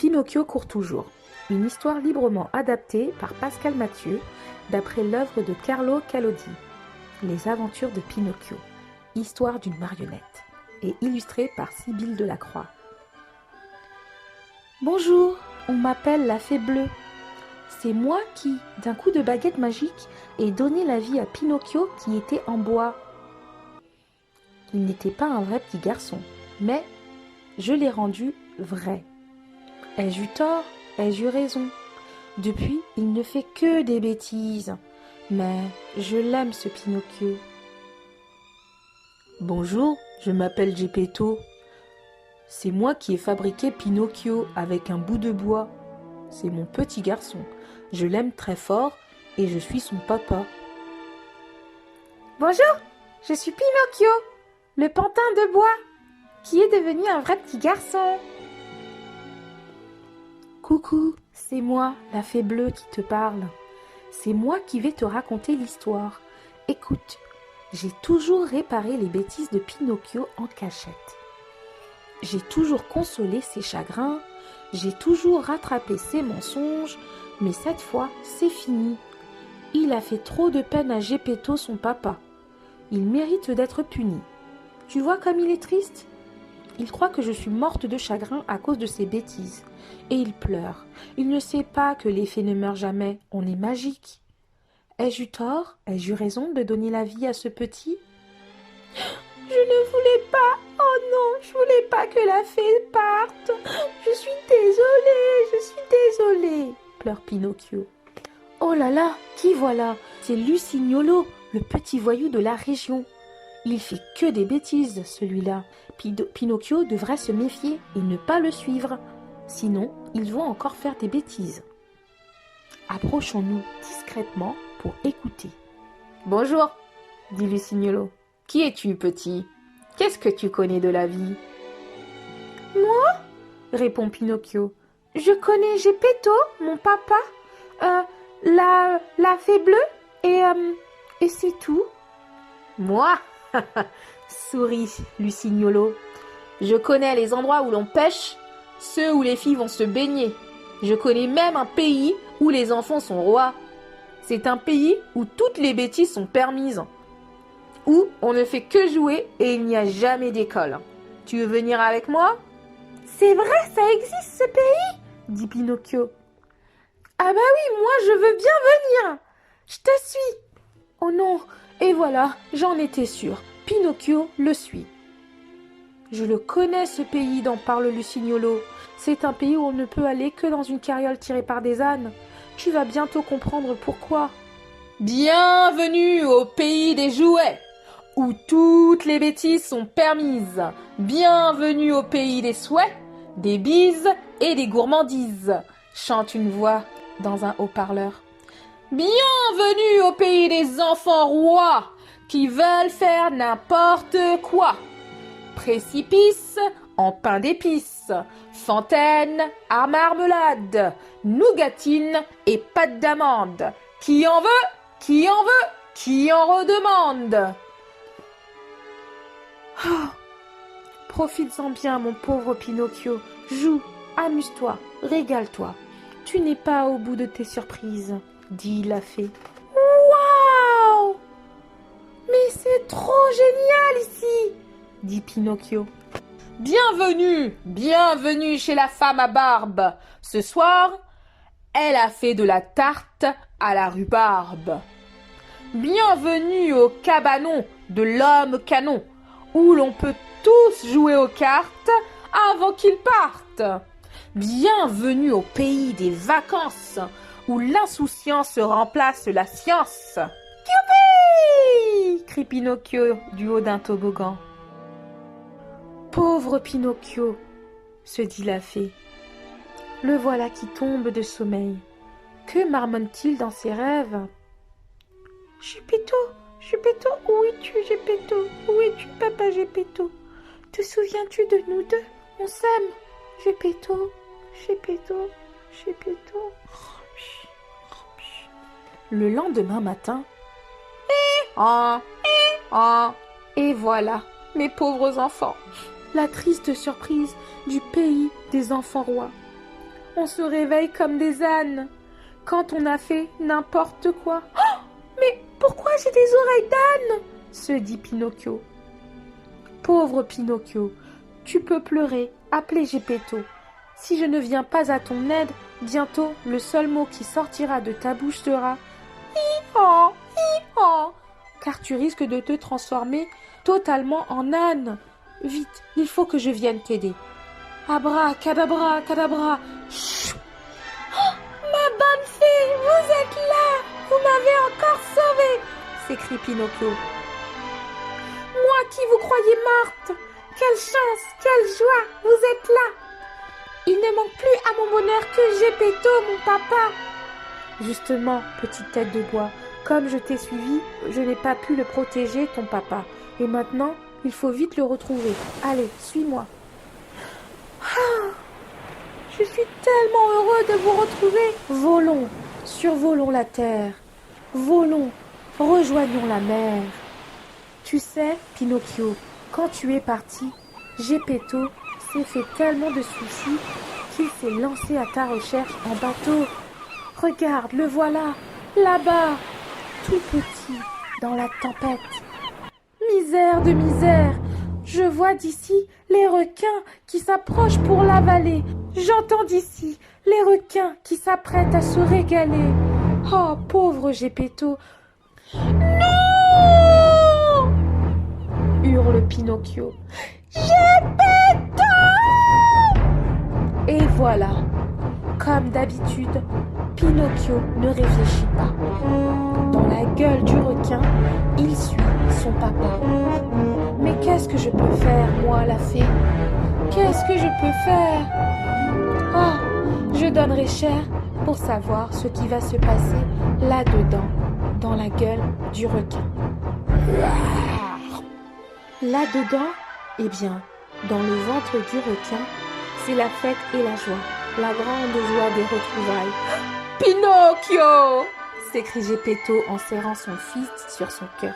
Pinocchio court toujours. Une histoire librement adaptée par Pascal Mathieu, d'après l'œuvre de Carlo Collodi. Les aventures de Pinocchio, histoire d'une marionnette, et illustrée par Sybille Delacroix. Bonjour, on m'appelle la Fée Bleue. C'est moi qui, d'un coup de baguette magique, ai donné la vie à Pinocchio qui était en bois. Il n'était pas un vrai petit garçon, mais je l'ai rendu vrai. Ai-je eu tort? Ai-je eu raison? Depuis, il ne fait que des bêtises. Mais je l'aime, ce Pinocchio. Bonjour, je m'appelle Geppetto. C'est moi qui ai fabriqué Pinocchio avec un bout de bois. C'est mon petit garçon. Je l'aime très fort et je suis son papa. Bonjour, je suis Pinocchio, le pantin de bois, qui est devenu un vrai petit garçon. Coucou, c'est moi, la Fée Bleue qui te parle. C'est moi qui vais te raconter l'histoire. Écoute, j'ai toujours réparé les bêtises de Pinocchio en cachette. J'ai toujours consolé ses chagrins, j'ai toujours rattrapé ses mensonges, mais cette fois, c'est fini. Il a fait trop de peine à Geppetto, son papa. Il mérite d'être puni. Tu vois comme il est triste? Il croit que je suis morte de chagrin à cause de ses bêtises. Et il pleure. Il ne sait pas que les fées ne meurent jamais. On est magique. Ai-je eu tort? Ai-je eu raison de donner la vie à ce petit? Je ne voulais pas. Oh non, je voulais pas que la fée parte. Je suis désolée, pleure Pinocchio. Oh là là, qui voilà? C'est Lucignolo, le petit voyou de la région. Il fait que des bêtises, celui-là. Pinocchio devrait se méfier et ne pas le suivre. Sinon, ils vont encore faire des bêtises. Approchons-nous discrètement pour écouter. Bonjour, dit Lucignolo. Qui es-tu, petit? Qu'est-ce que tu connais de la vie? Moi? Répond Pinocchio. Je connais Geppetto, mon papa, la Fée Bleue, et c'est tout. Moi? Sourit Lucignolo. Je connais les endroits où l'on pêche, ceux où les filles vont se baigner. Je connais même un pays où les enfants sont rois. C'est un pays où toutes les bêtises sont permises, où on ne fait que jouer et il n'y a jamais d'école. Tu veux venir avec moi? C'est vrai, ça existe ce pays, dit Pinocchio. Ah bah oui, moi je veux bien venir. Je te suis. Oh non, et voilà, j'en étais sûre. Pinocchio le suit. Je le connais ce pays dont parle Lucignolo. C'est un pays où on ne peut aller que dans une carriole tirée par des ânes. Tu vas bientôt comprendre pourquoi. Bienvenue au pays des jouets, où toutes les bêtises sont permises. Bienvenue au pays des souhaits, des bises et des gourmandises, chante une voix dans un haut-parleur. Bienvenue au pays des enfants rois, qui veulent faire n'importe quoi. Précipice en pain d'épices, fontaine à marmelade, nougatine et pâte d'amande. Qui en veut? Qui en veut? Qui en redemande? Oh, profites-en bien, mon pauvre Pinocchio. Joue, amuse-toi, régale-toi. Tu n'es pas au bout de tes surprises, dit la fée. Waouh! Mais c'est trop génial ici, dit Pinocchio. Bienvenue, bienvenue chez la femme à barbe. Ce soir, elle a fait de la tarte à la rhubarbe. Bienvenue au cabanon de l'homme canon, où l'on peut tous jouer aux cartes avant qu'ils partent. Bienvenue au pays des vacances, où l'insouciance remplace la science. Youpi! Crie Pinocchio du haut d'un toboggan. Pauvre Pinocchio, se dit la fée. Le voilà qui tombe de sommeil. Que marmonne-t-il dans ses rêves? Geppetto, Geppetto, où es-tu, Geppetto? Où es-tu, papa Geppetto? Te souviens-tu de nous deux? On s'aime, Geppetto, Geppetto, Geppetto. Le lendemain matin, et voilà, mes pauvres enfants, la triste surprise du pays des enfants rois. on se réveille comme des ânes quand on a fait n'importe quoi. Oh, mais pourquoi j'ai des oreilles d'âne? Se dit Pinocchio. Pauvre Pinocchio, tu peux pleurer, appeler Geppetto. Si je ne viens pas à ton aide, bientôt le seul mot qui sortira de ta bouche sera hi-han, hi-han, car tu risques de te transformer totalement en âne. Vite, il faut que je vienne t'aider. Abracadabra, cadabra. Chut. Oh, ma bonne fée, vous êtes là! Vous m'avez encore sauvée! S'écrie Pinocchio. Moi qui vous croyais morte! Quelle chance, quelle joie, vous êtes là! Il ne manque plus à mon bonheur que Geppetto, mon papa! Justement, petite tête de bois, comme je t'ai suivi, je n'ai pas pu le protéger, ton papa. Et maintenant, il faut vite le retrouver. Allez, suis-moi. Ah, je suis tellement heureux de vous retrouver. Volons, survolons la terre. Volons, rejoignons la mer. Tu sais, Pinocchio, quand tu es parti, Geppetto s'est fait tellement de soucis qu'il s'est lancé à ta recherche en bateau. Regarde, le voilà, là-bas, tout petit, dans la tempête. Misère de misère, je vois d'ici les requins qui s'approchent pour l'avaler. J'entends d'ici les requins qui s'apprêtent à se régaler. Oh, pauvre Geppetto. Non! Hurle Pinocchio. Geppetto! Et voilà, comme d'habitude, Pinocchio ne réfléchit pas. Dans la gueule du requin, il suit son papa. Mais qu'est-ce que je peux faire, moi, la fée? Qu'est-ce que je peux faire? Ah, je donnerai cher pour savoir ce qui va se passer là-dedans, dans la gueule du requin. Là-dedans, eh bien, dans le ventre du requin, c'est la fête et la joie, la grande joie des retrouvailles. Pinocchio! S'écrie Geppetto en serrant son fils sur son cœur.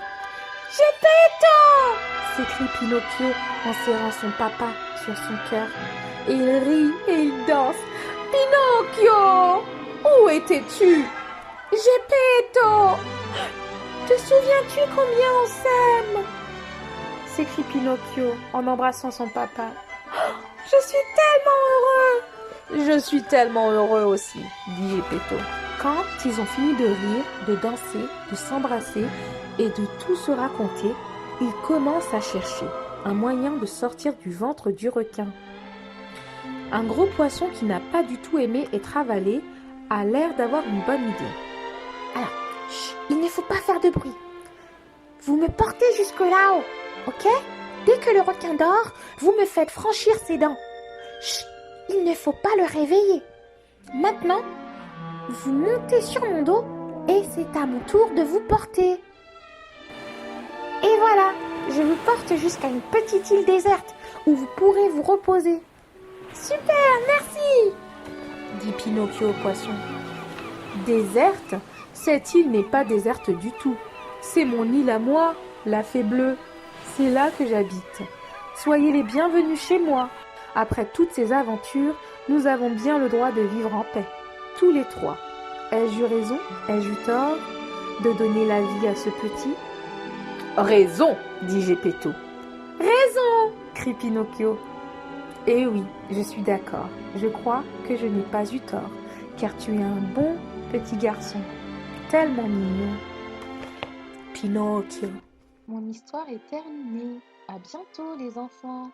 Geppetto! S'écrie Pinocchio en serrant son papa sur son cœur. Et il rit et il danse. Pinocchio! Où étais-tu? Geppetto! Te souviens-tu combien on s'aime? S'écrie Pinocchio en embrassant son papa. Je suis tellement heureux! Je suis tellement heureux aussi, dit Geppetto. Quand ils ont fini de rire, de danser, de s'embrasser et de tout se raconter, ils commencent à chercher un moyen de sortir du ventre du requin. Un gros poisson qui n'a pas du tout aimé être avalé a l'air d'avoir une bonne idée. Alors, il ne faut pas faire de bruit. Vous me portez jusque là-haut, ok? Dès que le requin dort, vous me faites franchir ses dents. Chut, il ne faut pas le réveiller. Maintenant, vous montez sur mon dos et c'est à mon tour de vous porter. Et voilà, je vous porte jusqu'à une petite île déserte où vous pourrez vous reposer. Super, merci, dit Pinocchio au poisson. Déserte? Cette île n'est pas déserte du tout. C'est mon île à moi, la fée bleue. C'est là que j'habite. Soyez les bienvenus chez moi. Après toutes ces aventures, nous avons bien le droit de vivre en paix. Tous les trois. Ai-je eu raison? Ai-je eu tort de donner la vie à ce petit? Raison, dit Geppetto. Raison, crie Pinocchio. Eh oui, je suis d'accord. Je crois que je n'ai pas eu tort, car tu es un bon petit garçon. Tellement mignon. Pinocchio. Mon histoire est terminée. À bientôt les enfants.